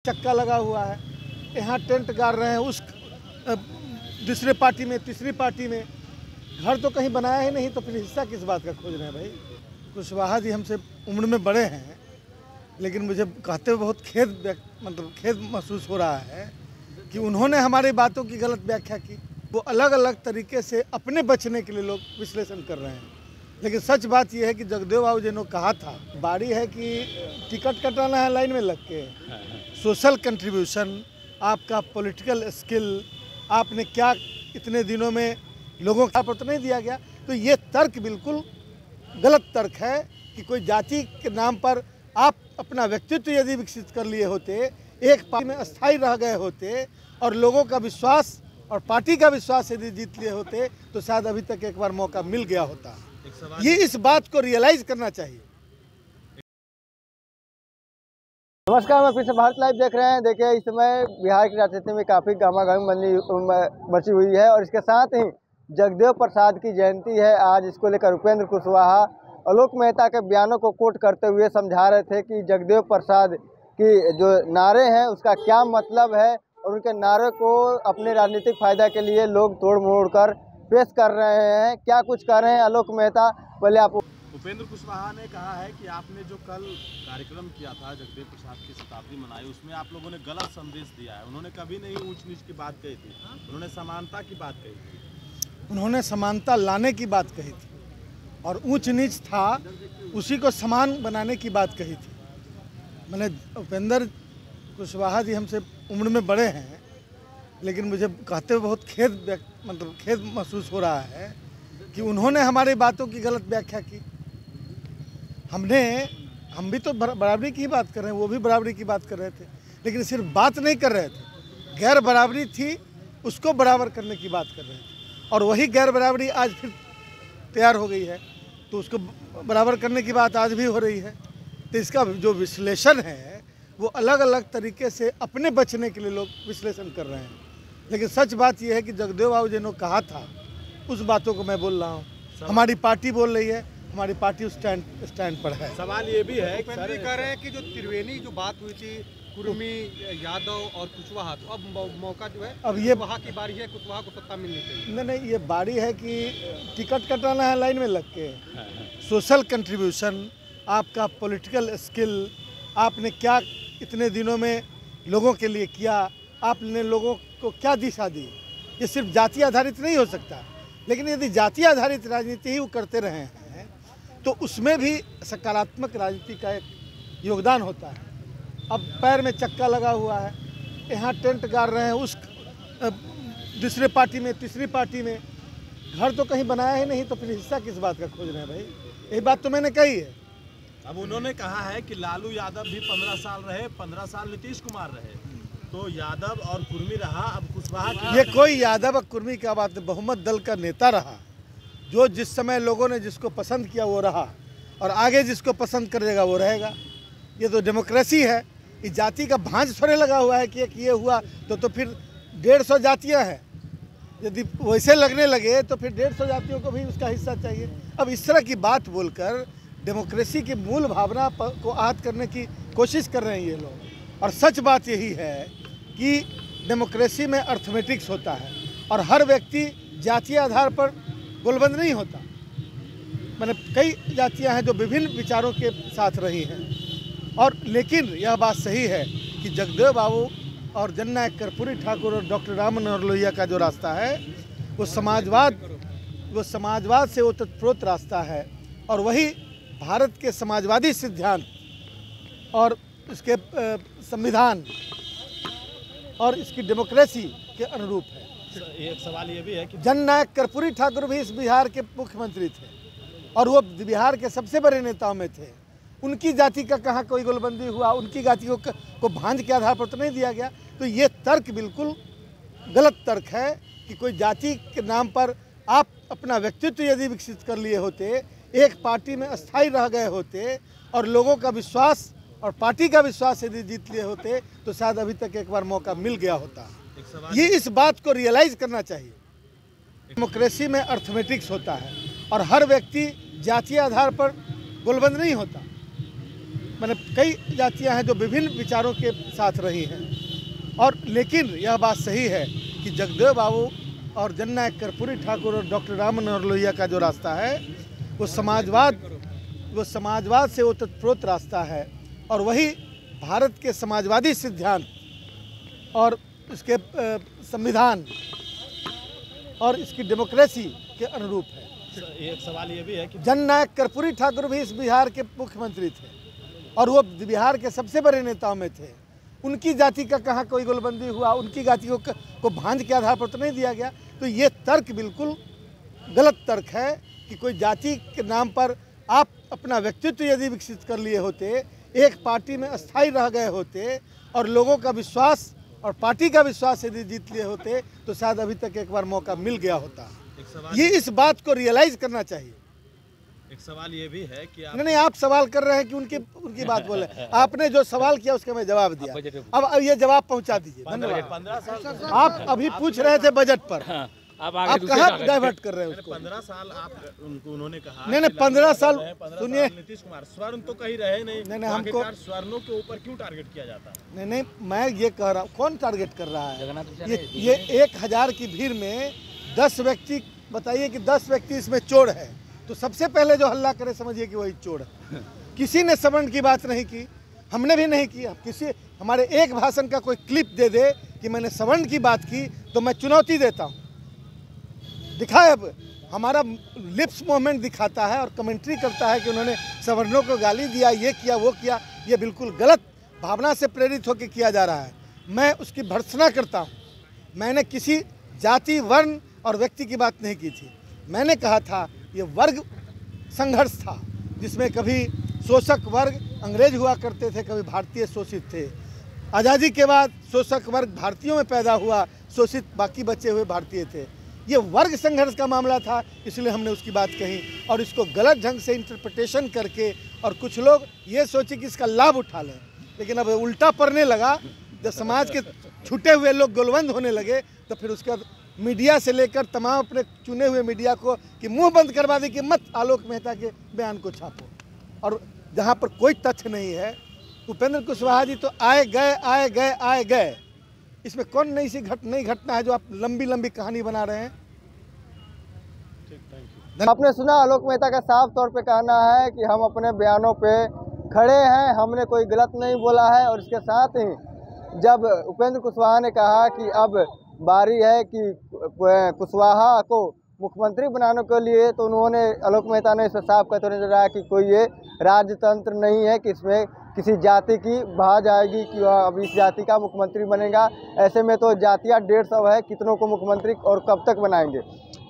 चक्का लगा हुआ है, यहाँ टेंट गाड़ रहे हैं, उस दूसरे पार्टी में तीसरी पार्टी में घर तो कहीं बनाया ही नहीं, तो फिर हिस्सा किस बात का खोज रहे हैं भाई। कुशवाहा जी हमसे उम्र में बड़े हैं, लेकिन मुझे कहते हुए बहुत खेद महसूस हो रहा है कि उन्होंने हमारी बातों की गलत व्याख्या की। वो अलग अलग तरीके से अपने बचने के लिए लोग विश्लेषण कर रहे हैं, लेकिन सच बात यह है कि जगदेव बाबू जी ने कहा था, बारी है कि टिकट कटाना है लाइन में लग के, सोशल कंट्रीब्यूशन, आपका पॉलिटिकल स्किल, आपने क्या इतने दिनों में लोगों का पता नहीं दिया गया। तो ये तर्क बिल्कुल गलत तर्क है कि कोई जाति के नाम पर आप अपना व्यक्तित्व यदि विकसित कर लिए होते, एक पार्टी में अस्थायी रह गए होते और लोगों का विश्वास और पार्टी का विश्वास यदि जीत लिए होते, तो शायद अभी तक एक बार मौका मिल गया होता। ये इस बात को रियलाइज करना चाहिए। नमस्कार, मैं फिर से भारत लाइव देख रहे हैं। देखिए, इस समय बिहार की राजनीति में काफ़ी गहमागहमी बची हुई है और इसके साथ ही जगदेव प्रसाद की जयंती है आज। इसको लेकर उपेंद्र कुशवाहा आलोक मेहता के बयानों को कोट करते हुए समझा रहे थे कि जगदेव प्रसाद की जो नारे हैं उसका क्या मतलब है और उनके नारे को अपने राजनीतिक फायदा के लिए लोग तोड़ मोड़ कर पेश कर रहे हैं। क्या कुछ कर रहे हैं आलोक मेहता, पहले आप। उपेंद्र कुशवाहा ने कहा है कि आपने जो कल कार्यक्रम किया था जगदेव प्रसाद की शताब्दी मनाई, उसमें आप लोगों ने गलत संदेश दिया है। उन्होंने कभी नहीं ऊंच नीच की बात कही थी, उन्होंने समानता की बात कही थी। उन्होंने समानता लाने की बात कही थी और ऊंच नीच था उसी को समान बनाने की बात कही थी। मैंने उपेंद्र कुशवाहा जी हमसे उम्र में बड़े हैं, लेकिन मुझे कहते हुए बहुत खेद महसूस हो रहा है कि उन्होंने हमारी बातों की गलत व्याख्या की। हम भी तो बराबरी की बात कर रहे हैं, वो भी बराबरी की बात कर रहे थे, लेकिन सिर्फ बात नहीं कर रहे थे, गैर बराबरी थी उसको बराबर करने की बात कर रहे थे। और वही गैर बराबरी आज फिर तैयार हो गई है, तो उसको बराबर करने की बात आज भी हो रही है। तो इसका जो विश्लेषण है वो अलग अलग तरीके से अपने बचने के लिए लोग विश्लेषण कर रहे हैं, लेकिन सच बात यह है कि जगदेव बाबू जी ने कहा था, उस बातों को मैं बोल रहा हूँ। हमारी पार्टी बोल रही है, हमारी पार्टी उस स्टैंड पर है। सवाल ये भी है, कह रहे हैं कि जो त्रिवेणी जो बात हुई थी, कुर्मी, यादव और कुशवाहा, तो अब मौका जो है अब ये कुशवाहा की बारी है, कुशवाहा को सत्ता मिलनी चाहिए। नहीं, ये बारी है कि टिकट कटाना है लाइन में लग के, सोशल कंट्रीब्यूशन, आपका पॉलिटिकल स्किल, आपने क्या इतने दिनों में लोगों के लिए किया, आपने लोगों को क्या दिशा दी। ये सिर्फ जाति आधारित नहीं हो सकता, लेकिन यदि जाति आधारित राजनीति ही वो करते रहे हैं तो उसमें भी सकारात्मक राजनीति का एक योगदान होता है। अब पैर में चक्का लगा हुआ है, यहाँ टेंट गाड़ रहे हैं, उस दूसरे पार्टी में तीसरी पार्टी में घर तो कहीं बनाया ही नहीं, तो फिर हिस्सा किस बात का खोज रहे हैं भाई। यही बात तो मैंने कही है। अब उन्होंने कहा है कि लालू यादव भी 15 साल रहे, 15 साल नीतीश कुमार रहे, तो यादव और कुर्मी रहा, अब कुशवाहा। ये कोई यादव और कुर्मी का बात नहीं, बहुमत दल का नेता रहा, जो जिस समय लोगों ने जिसको पसंद किया वो रहा और आगे जिसको पसंद करेगा वो रहेगा। ये तो डेमोक्रेसी है। इस जाति का भांज थोड़े लगा हुआ है कि एक ये हुआ तो फिर 150 जातियाँ हैं। यदि वैसे लगने लगे तो फिर 150 जातियों को भी उसका हिस्सा चाहिए। अब इस तरह की बात बोलकर डेमोक्रेसी की मूल भावना को आहत करने की कोशिश कर रहे हैं ये लोग। और सच बात यही है कि डेमोक्रेसी में अर्थमेटिक्स होता है और हर व्यक्ति जातीय आधार पर गोलबंद नहीं होता। मैंने कई जातियां हैं जो विभिन्न विचारों के साथ रही हैं, और लेकिन यह बात सही है कि जगदेव बाबू और जननायक कर्पूरी ठाकुर और डॉक्टर राम मनोहर लोहिया का जो रास्ता है वो समाजवाद से ओतप्रोत रास्ता है, और वही भारत के समाजवादी सिद्धांत और इसके संविधान और इसकी डेमोक्रेसी के अनुरूप है। एक सवाल ये भी है कि जननायक कर्पूरी ठाकुर भी इस बिहार के मुख्यमंत्री थे और वो बिहार के सबसे बड़े नेताओं में थे। उनकी जाति का कहाँ कोई गोलबंदी हुआ, उनकी जाति को भांज के आधार पर तो नहीं दिया गया। तो ये तर्क बिल्कुल गलत तर्क है कि कोई जाति के नाम पर आप अपना व्यक्तित्व यदि विकसित कर लिए होते, एक पार्टी में अस्थायी रह गए होते और लोगों का विश्वास और पार्टी का विश्वास यदि जीत लिए होते, तो शायद अभी तक एक बार मौका मिल गया होता। ये इस बात को रियलाइज करना चाहिए। डेमोक्रेसी में अर्थमेटिक्स होता है और हर व्यक्ति जातीय आधार पर गोलबंद नहीं होता। मैंने कई जातियां हैं जो विभिन्न विचारों के साथ रही हैं, और लेकिन यह बात सही है कि जगदेव बाबू और जननायक कर्पूरी ठाकुर और डॉक्टर राम मनोहर लोहिया का जो रास्ता है वो समाजवाद से ओतप्रोत रास्ता है, और वही भारत के समाजवादी सिद्धांत और इसके संविधान और इसकी डेमोक्रेसी के अनुरूप है। एक सवाल ये भी है कि जननायक कर्पूरी ठाकुर भी इस बिहार के मुख्यमंत्री थे और वो बिहार के सबसे बड़े नेताओं में थे। उनकी जाति का कहाँ कोई गोलबंदी हुआ, उनकी जाति को भांज के आधार पर तो नहीं दिया गया। तो ये तर्क बिल्कुल गलत तर्क है कि कोई जाति के नाम पर आप अपना व्यक्तित्व यदि विकसित कर लिए होते, एक पार्टी में अस्थायी रह गए होते और लोगों का विश्वास और पार्टी का विश्वास यदि जीत लिए होते तो शायद अभी तक एक बार मौका मिल गया होता। ये इस बात को रियलाइज करना चाहिए। एक सवाल ये भी है कि नहीं, आप सवाल कर रहे हैं कि उनकी बात बोले। आपने जो सवाल किया उसका मैं जवाब दिया, अब ये जवाब पहुंचा दीजिए। धन्यवाद। 15 साल आप अभी पूछ रहे थे बजट पर, आप कहाँ डाइवर्ट कर रहे हैं उसको? 15 साल आप उन्होंने कहा नहीं 15 साल सुनिए, नीतीश कुमार स्वर्ण तो कहीं रहे नहीं, हमको स्वर्णों के ऊपर क्यों टारगेट किया जाता है? नहीं, मैं ये कह रहा हूँ कौन टारगेट कर रहा है? ये 1000 की भीड़ में 10 व्यक्ति, बताइए कि 10 व्यक्ति इसमें चोर है, तो सबसे पहले जो हल्ला करे समझिए कि वही चोर है। किसी ने सवर्ण की बात नहीं की, हमने भी नहीं की। किसी हमारे एक भाषण का कोई क्लिप दे दे कि मैंने सवर्ण की बात की तो मैं चुनौती देता हूँ। दिखाए, अब हमारा लिप्स मूवमेंट दिखाता है और कमेंट्री करता है कि उन्होंने सवर्णों को गाली दिया, ये किया वो किया। ये बिल्कुल गलत भावना से प्रेरित होकर किया जा रहा है। मैं उसकी भर्त्सना करता हूँ। मैंने किसी जाति, वर्ण और व्यक्ति की बात नहीं की थी। मैंने कहा था ये वर्ग संघर्ष था जिसमें कभी शोषक वर्ग अंग्रेज हुआ करते थे, कभी भारतीय शोषित थे। आज़ादी के बाद शोषक वर्ग भारतीयों में पैदा हुआ, शोषित बाकी बचे हुए भारतीय थे। ये वर्ग संघर्ष का मामला था, इसलिए हमने उसकी बात कही। और इसको गलत ढंग से इंटरप्रिटेशन करके और कुछ लोग ये सोचे कि इसका लाभ उठा लें, लेकिन अब उल्टा पड़ने लगा। जब समाज के छूटे हुए लोग गोलबंद होने लगे तो फिर उसके बाद मीडिया से लेकर तमाम अपने चुने हुए मीडिया को कि मुंह बंद करवा दी कि मत आलोक मेहता के बयान को छापो। और जहाँ पर कोई तथ्य नहीं है, उपेंद्र कुशवाहा जी तो आए गए। इसमें कौन नई घटना है जो आप लंबी लंबी कहानी बना रहे हैं? आपने सुना आलोक मेहता का साफ तौर पे कहना है कि हम अपने बयानों पे खड़े हैं, हमने कोई गलत नहीं बोला है। और इसके साथ ही जब उपेंद्र कुशवाहा ने कहा कि अब बारी है कि कुशवाहा को मुख्यमंत्री बनाने के लिए, तो उन्होंने आलोक मेहता ने इसे साफ कहते नजर आया कि कोई ये राजतंत्र नहीं है कि इसमें किसी जाति की बात आएगी कि वह अब इस जाति का मुख्यमंत्री बनेगा। ऐसे में तो जातियाँ 150 है, कितनों को मुख्यमंत्री और कब तक बनाएंगे।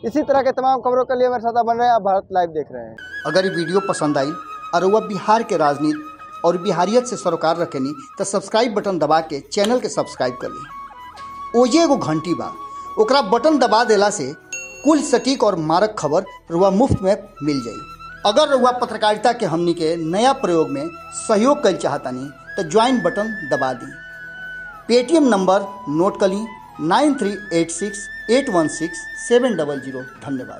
इसी तरह के तमाम खबरों के लिए मेरे साथ बन रहे हैं। आप भारत लाइव देख रहे हैं। अगर ये वीडियो पसंद आई और वह बिहार के राजनीति और बिहारियत से सरोकार रखेनी तो सब्सक्राइब बटन दबा के चैनल के सब्सक्राइब कर ली। ओजे एगो घंटी बा, ओकरा बटन दबा देला से कुल सटीक और मारक खबर रुआ मुफ्त में मिल जाई। अगर रुआ पत्रकारिता के हमनी के नया प्रयोग में सहयोग कर चाहतानी तो ज्वाइन बटन दबा दी। पेटीएम नंबर नोट कर ली 9386816700। धन्यवाद।